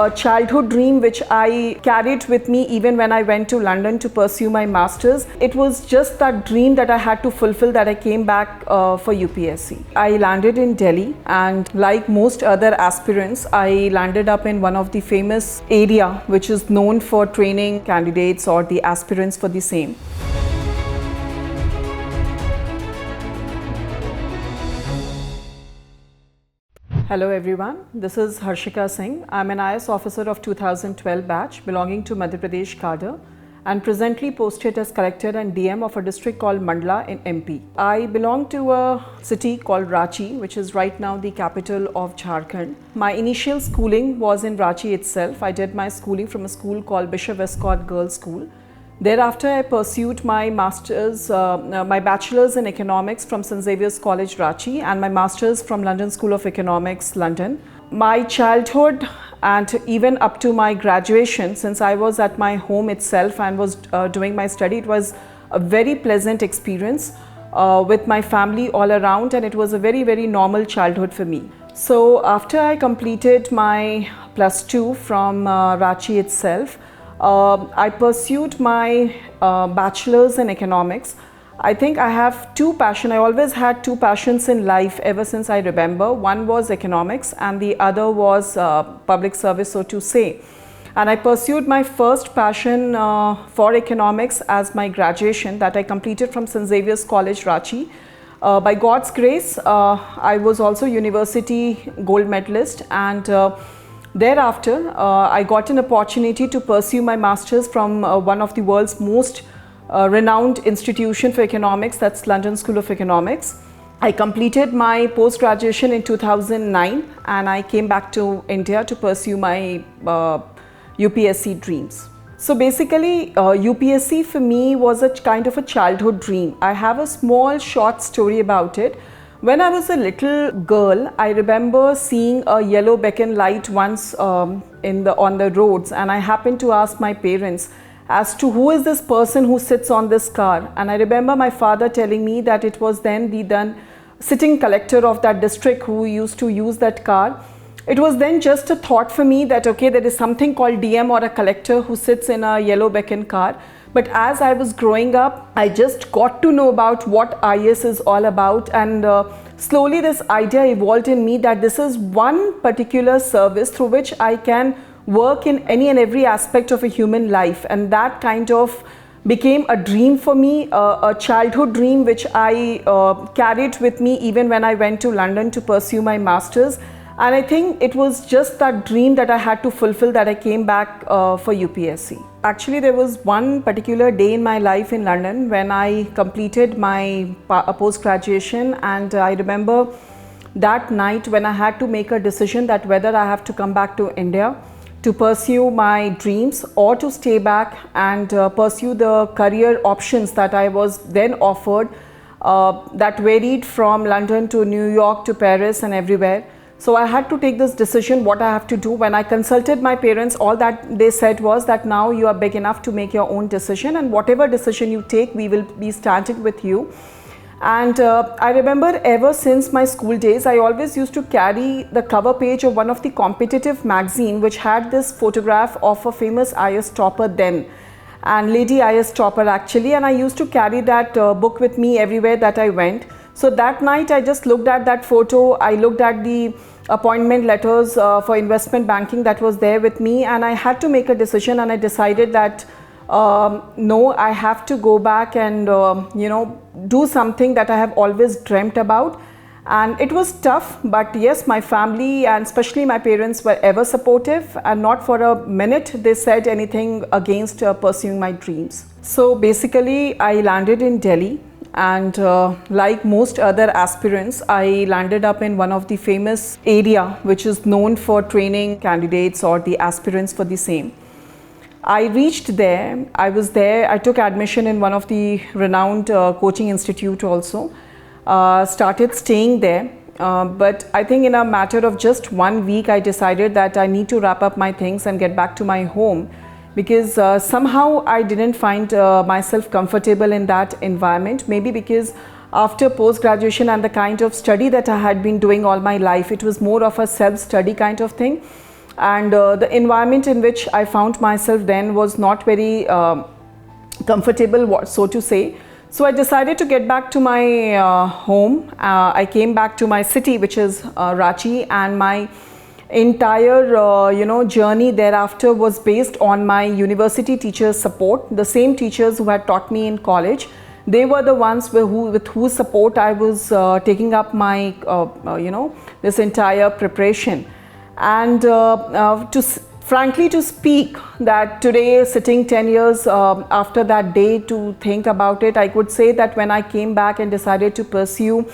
a childhood dream which I carried with me even when I went to London to pursue my masters. It was just that dream that I had to fulfill that I came back for UPSC. I landed in Delhi, and like most other aspirants, I landed up in one of the famous area which is known for training candidates or the aspirants for the same. Hello everyone, this is Harshika Singh. I'm an IAS Officer of 2012 batch belonging to Madhya Pradesh cadre and presently posted as Collector and DM of a district called Mandla in MP. I belong to a city called Ranchi, which is right now the capital of Jharkhand. My initial schooling was in Ranchi itself. I did my schooling from a school called Bishop Westcott Girls' School. Thereafter, I pursued my my bachelor's in economics from St. Xavier's College, Ranchi, and my master's from London School of Economics, London. My childhood and even up to my graduation, since I was at my home itself and was doing my study, it was a very pleasant experience with my family all around, and it was a very, very normal childhood for me. So after I completed my +2 from Ranchi itself, I pursued my bachelor's in economics. I think I have two passions. I always had two passions in life ever since I remember. One was economics and the other was public service, so to say. And I pursued my first passion for economics as my graduation that I completed from St. Xavier's College, Ranchi. By God's grace, I was also university gold medalist, and thereafter, I got an opportunity to pursue my master's from one of the world's most renowned institution for economics, that's London School of Economics. I completed my post-graduation in 2009 and I came back to India to pursue my UPSC dreams. So basically, UPSC for me was a kind of a childhood dream. I have a small short story about it. When I was a little girl, I remember seeing a yellow beacon light once on the roads, and I happened to ask my parents as to who is this person who sits on this car. And I remember my father telling me that it was then the sitting collector of that district who used to use that car. It was then just a thought for me that okay, there is something called DM or a collector who sits in a yellow beacon car. But as I was growing up, I just got to know about what IAS is all about, and slowly this idea evolved in me that this is one particular service through which I can work in any and every aspect of a human life, and that kind of became a dream for me, a childhood dream which I carried with me even when I went to London to pursue my masters. And I think it was just that dream that I had to fulfill that I came back for UPSC. Actually, there was one particular day in my life in London when I completed my post-graduation, and I remember that night when I had to make a decision that whether I have to come back to India to pursue my dreams or to stay back and pursue the career options that I was then offered that varied from London to New York to Paris and everywhere. So I had to take this decision what I have to do. When I consulted my parents, all that they said was that now you are big enough to make your own decision, and whatever decision you take, we will be standing with you. And I remember ever since my school days, I always used to carry the cover page of one of the competitive magazine which had this photograph of a famous IAS topper then, and Lady IAS topper actually, and I used to carry that book with me everywhere that I went. So that night I just looked at that photo, I looked at the appointment letters for investment banking that was there with me, and I had to make a decision, and I decided that no, I have to go back and do something that I have always dreamt about. And it was tough, but yes, my family and especially my parents were ever supportive, and not for a minute they said anything against pursuing my dreams. So basically I landed in Delhi, and like most other aspirants, I landed up in one of the famous area which is known for training candidates or the aspirants for the same. I reached there, I took admission in one of the renowned coaching institute also, started staying there, but I think in a matter of just 1 week I decided that I need to wrap up my things and get back to my home, because somehow I didn't find myself comfortable in that environment. Maybe because after post-graduation and the kind of study that I had been doing all my life, it was more of a self-study kind of thing. and the environment in which I found myself then was not very comfortable, so to say. So I decided to get back to my home. I came back to my city, which is Ranchi, and my entire journey thereafter was based on my university teachers' support. The same teachers who had taught me in college, they were the ones with whose support I was taking up my this entire preparation. And frankly to speak, that today, sitting 10 years after that day to think about it, I could say that when I came back and decided to pursue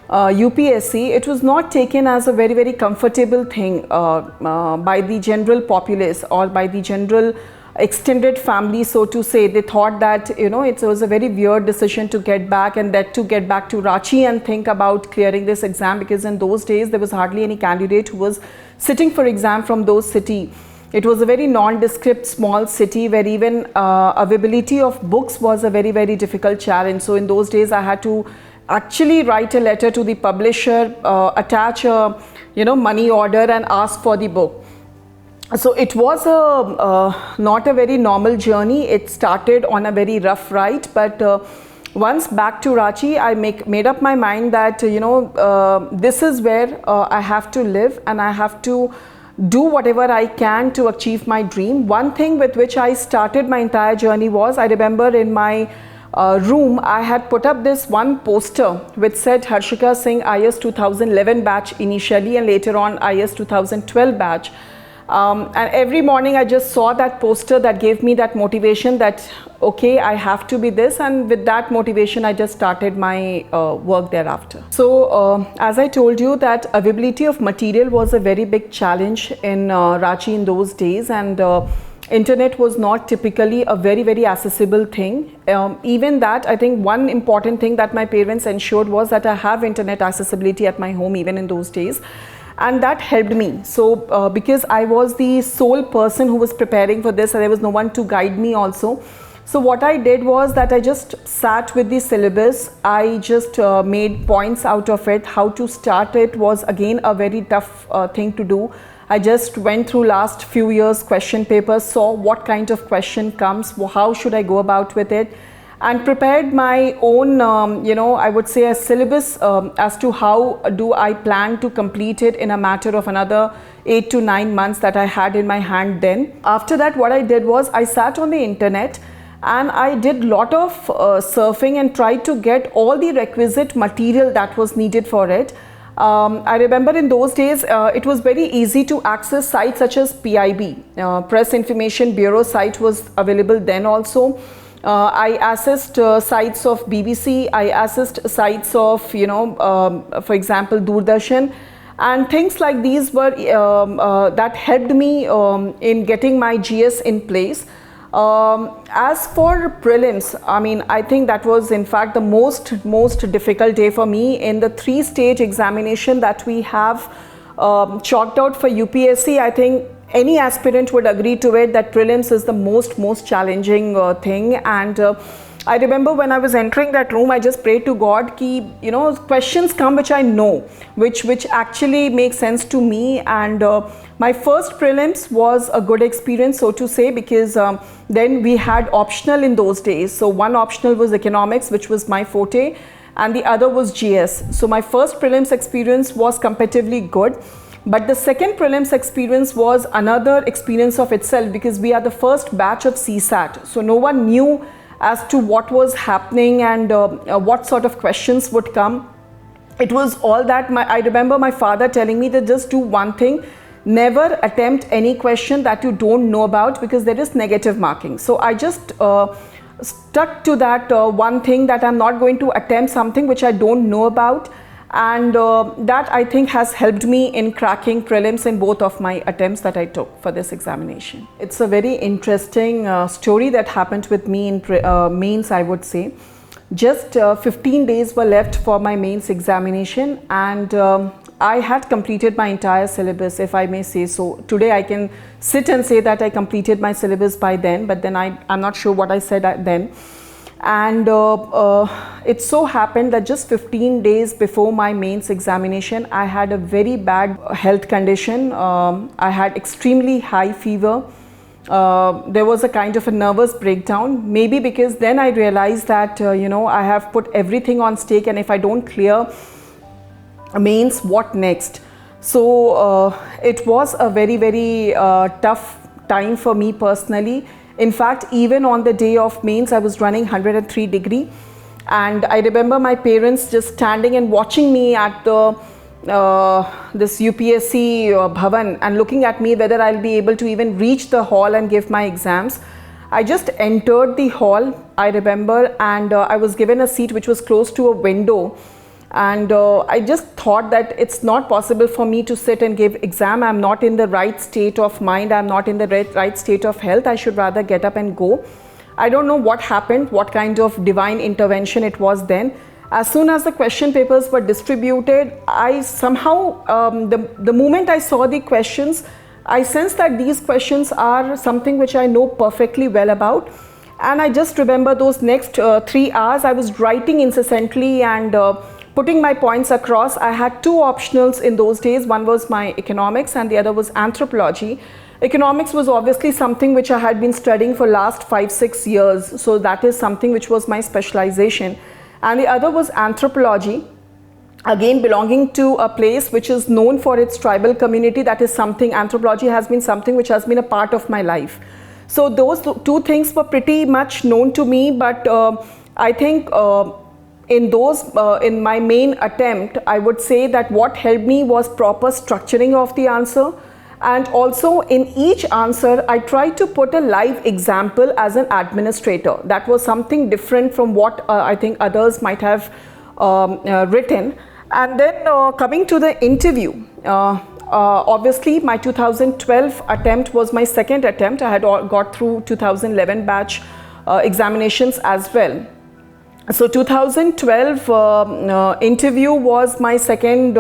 UPSC, it was not taken as a very, very comfortable thing by the general populace or by the general extended family, so to say. They thought that it was a very weird decision to get back, and that to get back to Ranchi and think about clearing this exam, because in those days there was hardly any candidate who was sitting for exam from those city. It was a very nondescript small city where even availability of books was a very, very difficult challenge. So in those days I had to actually write a letter to the publisher, attach a money order and ask for the book. So it was not a very normal journey. It started on a very rough ride, but once back to Ranchi, I made up my mind that this is where I have to live, and I have to do whatever I can to achieve my dream. One thing with which I started my entire journey was, I remember in my room I had put up this one poster which said Harshika Singh IAS 2011 batch initially, and later on IAS 2012 batch. And every morning I just saw that poster. That gave me that motivation that okay, I have to be this, and with that motivation I just started my work thereafter. So as I told you, that availability of material was a very big challenge in Ranchi in those days, and internet was not typically a very, very accessible thing. Even that, I think one important thing that my parents ensured was that I have internet accessibility at my home even in those days. And that helped me. So because I was the sole person who was preparing for this, and there was no one to guide me also. So what I did was that I just sat with the syllabus. I just made points out of it. How to start it was again a very tough thing to do. I just went through last few years question papers, saw what kind of question comes, how should I go about with it, and prepared my own, I would say a syllabus as to how do I plan to complete it in a matter of another 8 to 9 months that I had in my hand then. After that, what I did was I sat on the internet and I did lot of surfing and tried to get all the requisite material that was needed for it. I remember in those days it was very easy to access sites such as PIB, Press Information Bureau site was available then also. I accessed sites of BBC, I accessed sites of, for example, Doordarshan, and things like these were that helped me in getting my GS in place. As for prelims, I mean, I think that was in fact the most difficult day for me. In the 3-stage examination that we have chalked out for UPSC, I think any aspirant would agree to it that prelims is the most challenging thing. And I remember when I was entering that room, I just prayed to God ki, questions come which I know, which actually make sense to me. And my first prelims was a good experience, so to say, because then we had optional in those days. So one optional was economics, which was my forte, and the other was GS. So my first prelims experience was comparatively good. But the second prelims experience was another experience of itself, because we are the first batch of CSAT. So no one knew as to what was happening and what sort of questions would come. It was all that I remember my father telling me that just do one thing, never attempt any question that you don't know about, because there is negative marking. So I just stuck to that one thing, that I'm not going to attempt something which I don't know about. And that I think has helped me in cracking prelims in both of my attempts that I took for this examination. It's a very interesting story that happened with me in mains, I would say. Just 15 days were left for my mains examination, and I had completed my entire syllabus, if I may say so. Today I can sit and say that I completed my syllabus by then, but then I'm not sure what I said then. And it so happened that just 15 days before my mains examination, I had a very bad health condition. I had extremely high fever. There was a kind of a nervous breakdown, maybe because then I realized that I have put everything on stake, and if I don't clear mains, what next? So it was a very tough time for me personally. In fact, even on the day of mains, I was running 103 degree, and I remember my parents just standing and watching me at the this UPSC Bhavan and looking at me whether I'll be able to even reach the hall and give my exams. I just entered the hall, I remember, and I was given a seat which was close to a window, and I just thought that it's not possible for me to sit and give exam. I'm not in the right state of mind, I'm not in the right state of health. I should rather get up and go. I don't know what happened, what kind of divine intervention it was then. As soon as the question papers were distributed, I somehow, the moment I saw the questions, I sensed that these questions are something which I know perfectly well about. And I just remember those next 3 hours, I was writing incessantly and putting my points across. I had two optionals in those days. One was my economics and the other was anthropology. Economics was obviously something which I had been studying for last 5-6 years. So that is something which was my specialization. And the other was anthropology, again belonging to a place which is known for its tribal community. That is something, anthropology has been something which has been a part of my life. So those two things were pretty much known to me, but I think in my main attempt, I would say that what helped me was proper structuring of the answer. And also in each answer, I tried to put a live example as an administrator. That was something different from what I think others might have written. And then coming to the interview, obviously my 2012 attempt was my second attempt. I had got through 2011 batch examinations as well. So 2012 interview was my second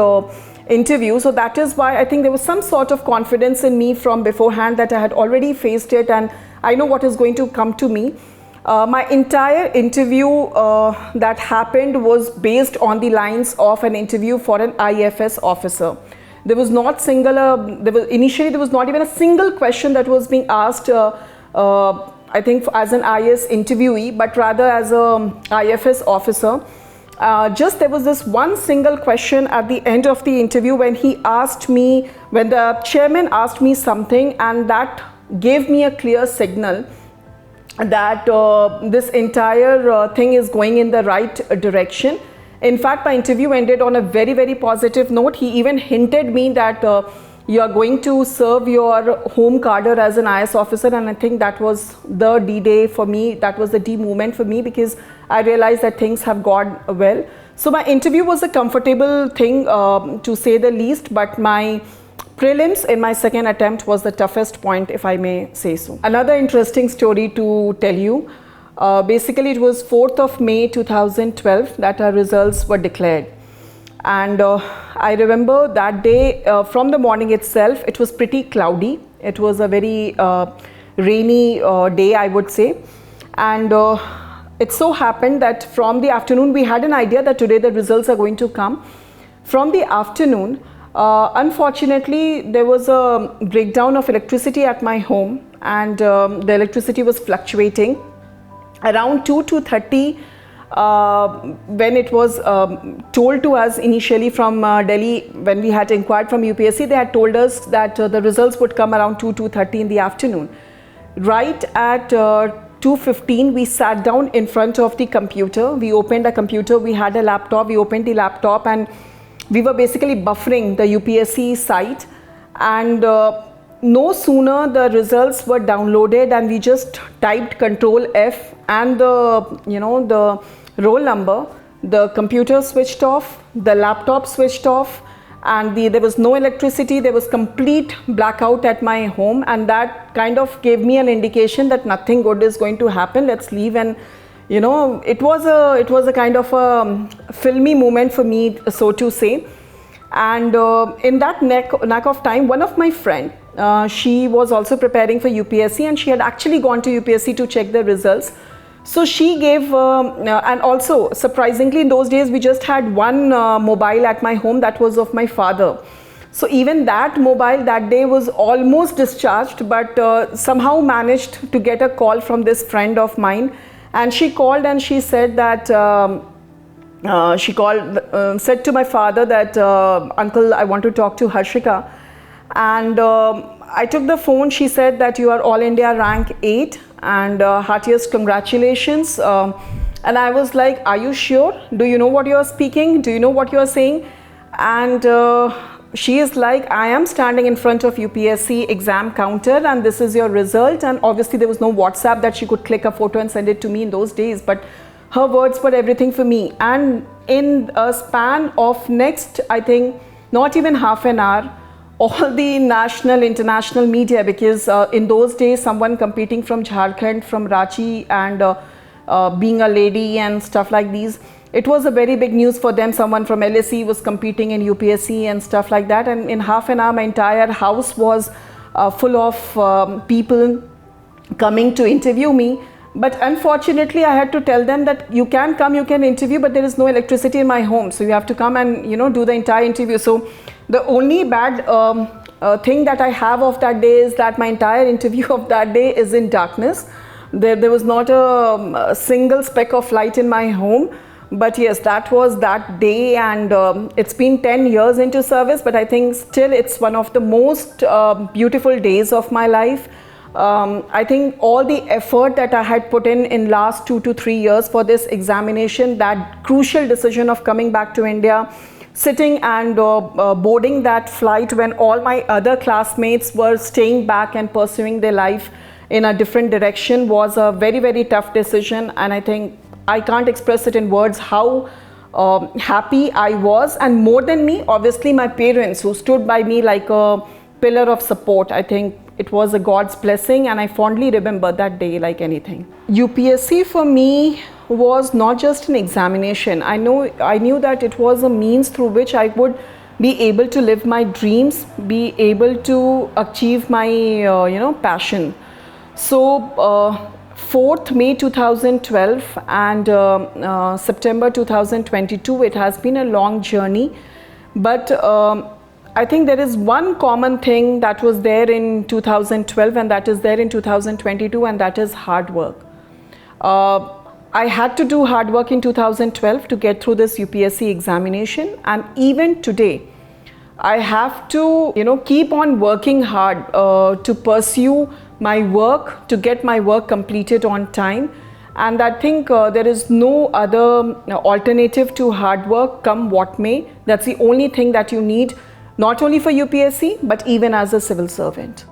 interview. So that is why I think there was some sort of confidence in me from beforehand that I had already faced it and I know what is going to come to me. My entire interview that happened was based on the lines of an interview for an IAS officer. There was not initially there was not even a single question that was being asked I think as an IAS interviewee, but rather as a IAS officer. Just there was this one single question at the end of the interview when he asked me, when the chairman asked me something, and that gave me a clear signal that this entire thing is going in the right direction. In fact, my interview ended on a very positive note. He even hinted me that you are going to serve your home cadre as an IAS officer, and I think that was the D-Day for me. That was the D moment for me because I realized that things have gone well. So my interview was a comfortable thing to say the least, but my prelims in my second attempt was the toughest point, if I may say so. Another interesting story to tell you. Basically, it was 4th of May 2012 that our results were declared. And I remember that day from the morning itself, it was pretty cloudy. It was a very rainy day, I would say. And it so happened that from the afternoon, we had an idea that today the results are going to come. From the afternoon, unfortunately, there was a breakdown of electricity at my home, and the electricity was fluctuating. Around 2 to 30, when it was told to us initially from Delhi, when we had inquired from UPSC, they had told us that the results would come around 2:30 in the afternoon. Right at 2:15, we sat down in front of the computer. We opened a computer, we had a laptop, we opened the laptop, and we were basically buffering the UPSC site. And no sooner the results were downloaded and we just typed Control F and the roll number, the computer switched off, the laptop switched off, and there was no electricity. There was complete blackout at my home, and that kind of gave me an indication that nothing good is going to happen. Let's leave. And it was a kind of a filmy moment for me, so to say. And in that knack of time, one of my friend, she was also preparing for UPSC, and she had actually gone to UPSC to check the results. So she gave, and also surprisingly in those days we just had one mobile at my home, that was of my father. So even that mobile that day was almost discharged, but somehow managed to get a call from this friend of mine, and she called and she said that said to my father that uncle, I want to talk to Harshika. And I took the phone. She said that you are All India rank 8 and heartiest congratulations. And I was like, are you sure? Do you know what you are speaking? Do you know what you are saying? And she is like, I am standing in front of UPSC exam counter and this is your result. And obviously there was no WhatsApp that she could click a photo and send it to me in those days, but her words were everything for me. And in a span of next, I think not even half an hour, all the national, international media, because in those days someone competing from Jharkhand, from Ranchi, and being a lady and stuff like these, it was a very big news for them. Someone from LSE was competing in UPSC and stuff like that, and in half an hour my entire house was full of people coming to interview me. But unfortunately I had to tell them that you can come, you can interview, but there is no electricity in my home, so you have to come and do the entire interview. So the only bad thing that I have of that day is that my entire interview of that day is in darkness. There was not a single speck of light in my home. But yes, that was that day, and it's been 10 years into service, but I think still it's one of the most beautiful days of my life. I think all the effort that I had put in last 2 to 3 years for this examination, that crucial decision of coming back to India, sitting and boarding that flight when all my other classmates were staying back and pursuing their life in a different direction, was a very, very tough decision. And I think I can't express it in words how happy I was. And more than me, obviously my parents, who stood by me like a pillar of support. I think it was a God's blessing, and I fondly remember that day like anything. UPSC for me was not just an examination. I knew that it was a means through which I would be able to live my dreams, be able to achieve my passion. So 4th May 2012 and September 2022, it has been a long journey, but I think there is one common thing that was there in 2012 and that is there in 2022, and that is hard work. I had to do hard work in 2012 to get through this UPSC examination, and even today I have to keep on working hard to pursue my work, to get my work completed on time. And I think there is no other alternative to hard work, come what may. That's the only thing that you need, not only for UPSC but even as a civil servant.